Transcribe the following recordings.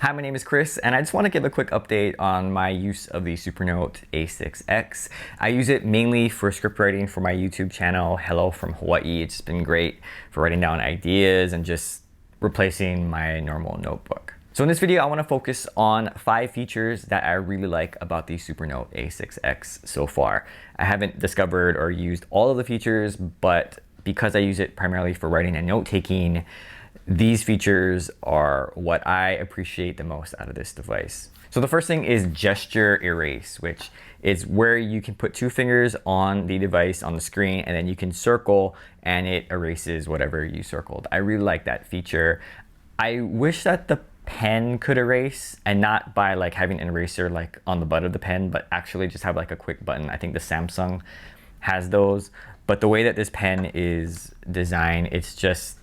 Hi, my name is Chris, and I just want to give a quick update on my use of the Supernote A6X. I use it mainly for script writing for my YouTube channel, Hello from Hawaii. It's been great for writing down ideas and just replacing my normal notebook. So in this video, I want to focus on 5 features that I really like about the Supernote A6X so far. I haven't discovered or used all of the features, but because I use it primarily for writing and note-taking, these features are what I appreciate the most out of this device. So the first thing is gesture erase, which is where you can put 2 fingers on the device on the screen and then you can circle and it erases whatever you circled. I really like that feature. I wish that the pen could erase, and not by like having an eraser like on the butt of the pen, but actually just have like a quick button. I think the Samsung has those, but the way that this pen is designed, it's just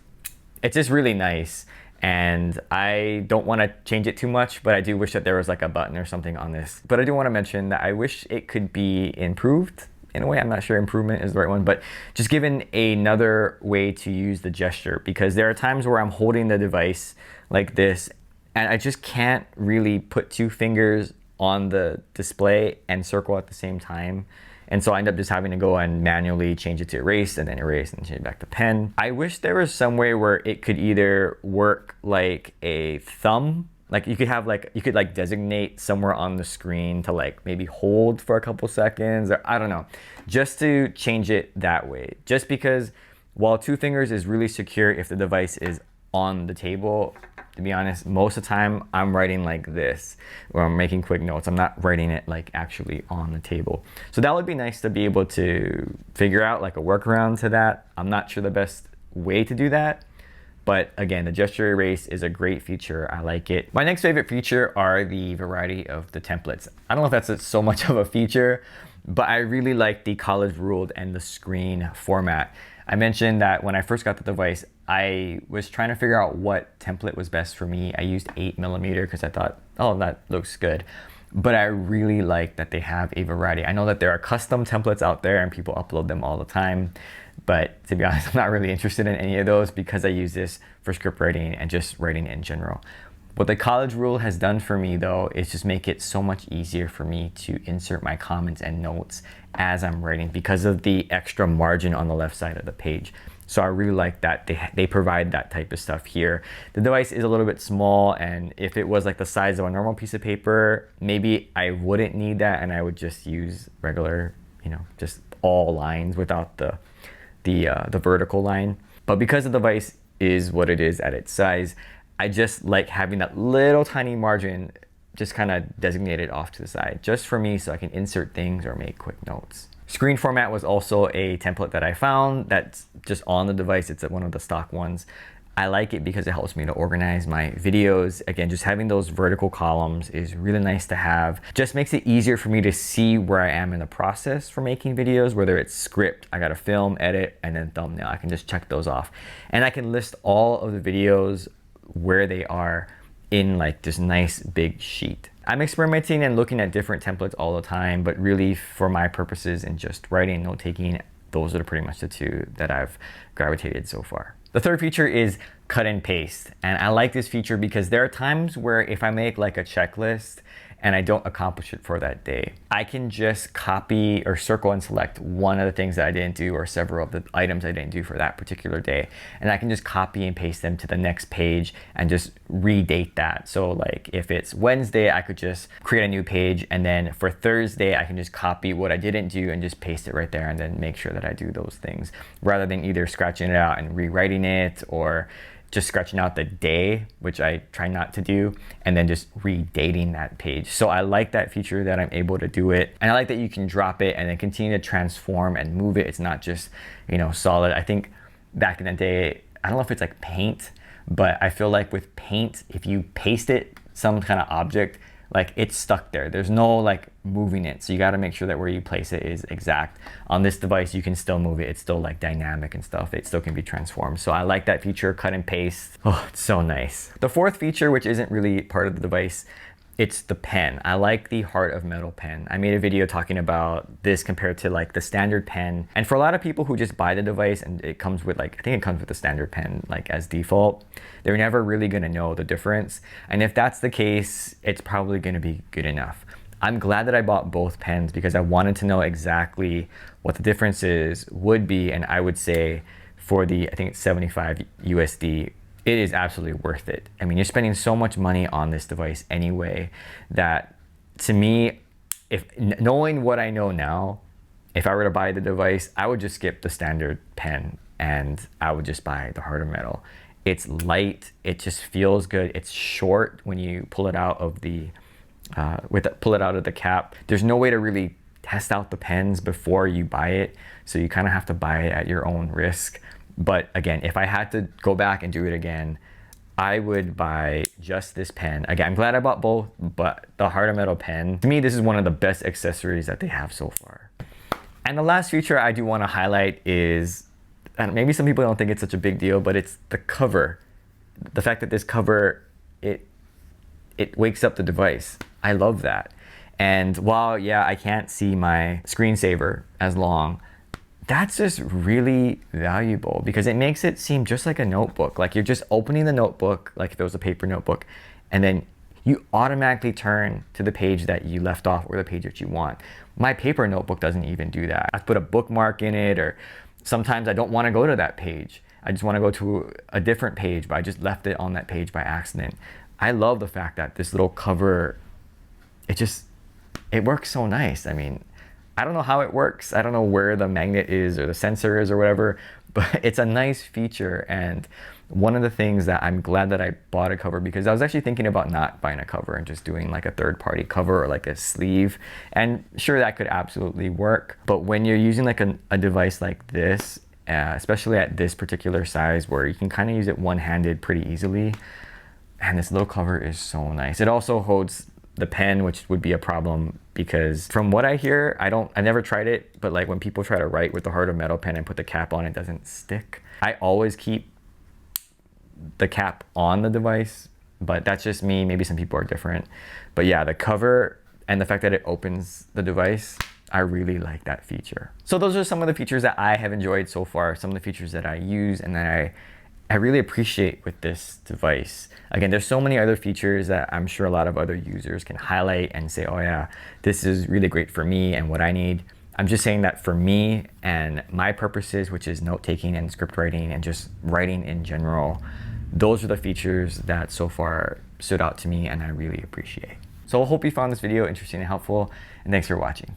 really nice, and I don't want to change it too much, but I do wish that there was like a button or something on this. But I do want to mention that I wish it could be improved in a way. I'm not sure improvement is the right one, but just given another way to use the gesture, because there are times where I'm holding the device like this and I just can't really put 2 fingers on the display and circle at the same time. And so I end up just having to go and manually change it to erase and then erase and change it back to pen. I wish there was some way where it could either work like a thumb, like you could like designate somewhere on the screen to like maybe hold for a couple seconds, or I don't know, just to change it that way. Just because while 2 fingers is really secure if the device is on the table, to be honest, most of the time I'm writing like this, or I'm making quick notes. I'm not writing it like actually on the table. So that would be nice to be able to figure out like a workaround to that. I'm not sure the best way to do that, but again, the gesture erase is a great feature. I like it. My next favorite feature are the variety of the templates. I don't know if that's so much of a feature, but I really like the college ruled and the screen format. I mentioned that when I first got the device, I was trying to figure out what template was best for me. I used 8mm because I thought, oh, that looks good. But I really like that they have a variety. I know that there are custom templates out there and people upload them all the time. But to be honest, I'm not really interested in any of those because I use this for script writing and just writing in general. What the college rule has done for me though is just make it so much easier for me to insert my comments and notes as I'm writing because of the extra margin on the left side of the page. So I really like that they provide that type of stuff here. The device is a little bit small, and if it was like the size of a normal piece of paper, maybe I wouldn't need that and I would just use regular, just all lines without the vertical line. But because the device is what it is at its size, I just like having that little tiny margin just kind of designated off to the side just for me so I can insert things or make quick notes. Screen format was also a template that I found that's just on the device. It's one of the stock ones. I like it because it helps me to organize my videos. Again, just having those vertical columns is really nice to have. Just makes it easier for me to see where I am in the process for making videos, whether it's script, I gotta film, edit, and then thumbnail. I can just check those off. And I can list all of the videos where they are in like this nice big sheet. I'm experimenting and looking at different templates all the time, but really for my purposes and just writing and note-taking, those are pretty much the 2 that I've gravitated so far. The third feature is cut and paste. And I like this feature because there are times where if I make like a checklist and I don't accomplish it for that day, I can just copy or circle and select one of the things that I didn't do or several of the items I didn't do for that particular day. And I can just copy and paste them to the next page and just redate that. So like if it's Wednesday, I could just create a new page, and then for Thursday, I can just copy what I didn't do and just paste it right there and then make sure that I do those things rather than either scratching it out and rewriting it or just scratching out the day, which I try not to do, and then just redating that page. So I like that feature that I'm able to do it. And I like that you can drop it and then continue to transform and move it. It's not just, solid. I think back in the day, I don't know if it's like paint, but I feel like with paint, if you paste it, some kind of object, like it's stuck there. There's no like moving it. So you gotta make sure that where you place it is exact. On this device, you can still move it. It's still like dynamic and stuff. It still can be transformed. So I like that feature, cut and paste. Oh, it's so nice. The fourth feature, which isn't really part of the device, it's the pen. I like the Heart of Metal pen. I made a video talking about this compared to like the standard pen. And for a lot of people who just buy the device and it comes with like, I think it comes with the standard pen like as default, they're never really gonna know the difference. And if that's the case, it's probably gonna be good enough. I'm glad that I bought both pens because I wanted to know exactly what the differences would be. And I would say for the, I think it's 75 USD, it is absolutely worth it. I mean, you're spending so much money on this device anyway that to me, if knowing what I know now, if I were to buy the device, I would just skip the standard pen and I would just buy the Heart of Metal. It's light, it just feels good. It's short when you pull it out of the pull it out of the cap. There's no way to really test out the pens before you buy it, so you kind of have to buy it at your own risk. But again, if I had to go back and do it again, I would buy just this pen. Again, I'm glad I bought both, but the Heart of Metal pen, to me, this is one of the best accessories that they have so far. And the last feature I do want to highlight is, and maybe some people don't think it's such a big deal, but it's the cover. The fact that this cover, it wakes up the device. I love that. And while, yeah, I can't see my screensaver as long, that's just really valuable because it makes it seem just like a notebook. Like you're just opening the notebook, like if it was a paper notebook, and then you automatically turn to the page that you left off or the page that you want. My paper notebook doesn't even do that. I put a bookmark in it, or sometimes I don't want to go to that page. I just want to go to a different page, but I just left it on that page by accident. I love the fact that this little cover, it works so nice. I mean, I don't know how it works. I don't know where the magnet is or the sensor is or whatever, but it's a nice feature. And one of the things that I'm glad that I bought a cover, because I was actually thinking about not buying a cover and just doing like a third-party cover or like a sleeve. And sure, that could absolutely work. But when you're using like a device like this, especially at this particular size where you can kind of use it one-handed pretty easily, and this little cover is so nice. It also holds the pen, which would be a problem because from what I hear, I never tried it, but like when people try to write with the Heart of Metal pen and put the cap on, it doesn't stick. I always keep the cap on the device, but that's just me. Maybe some people are different. But yeah, the cover and the fact that it opens the device, I really like that feature. So those are some of the features that I have enjoyed so far, some of the features that I use and that I really appreciate with this device. Again, there's so many other features that I'm sure a lot of other users can highlight and say, oh yeah, this is really great for me and what I need. I'm just saying that for me and my purposes, which is note-taking and script writing and just writing in general, those are the features that so far stood out to me and I really appreciate. So I hope you found this video interesting and helpful, and thanks for watching.